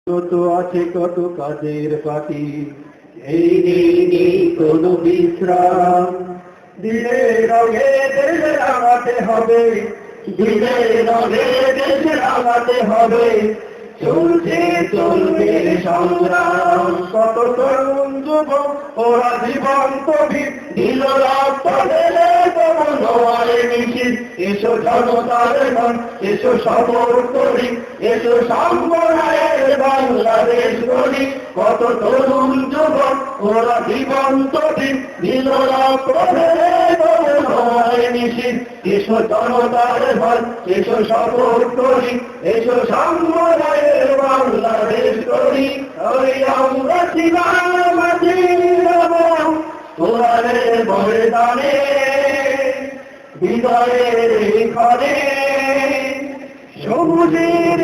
কত আছে কত কাজের পাতি, এই নেই কোনো বিশ্রাম। দিলে রঙে দেশ রাঙাতে হবে, দিলে রঙে দেশ রাঙাতে হবে, চলছে চলবে সংগ্রাম। কত তরুণ যুবক ওরা জীবন্ত ভিড় দিল রক্ত ঢেলে তবু নয় মিছিল। এসো জনতার মন, এসো সবর করি, এসো সম্প্রদায়ের বাংলাদেশ গড়ি। কত তরুণ যুবক ওরা জীবন্ত ভিড় দিল রক্ত ঢেলে তবু নয় মিছিল। এসো জনতার মন, এসো সবর করি, এসো সম্প্রদায়ের বাংলাদেশ গড়ি। ওই আমরা ছিলাম মাঝে কোরআনের বরদানে, বিদায়ের ঘরে সবুজের